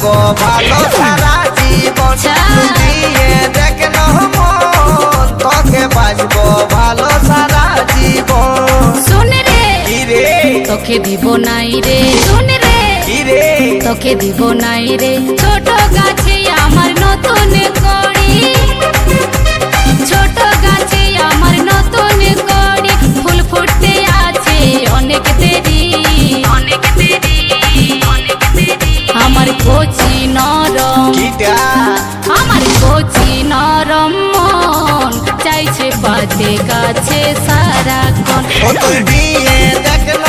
বাঁচবো ভালো সারা জীবন দিয়ে দেখল মন তোকে বাঁচবো ভালো সারা জীবন। শুন রে কি রে তোকে দিব নাই রে, শুন রে কি রে তোকে দিব নাই রে, ছোট গাছে আমার নতুন কড়ি, ছোট গাছে আমার নতুন কড়ি, ফুল ফুটতে আছে অনেক দেরি, অনেক দেরি, অনেক দেরি। আমার কচি নরম, কিটা আমার কচি নরম মন চাইছে পাতে গাছে সারাক্ষণ। ও তুই দিয়ে দেখল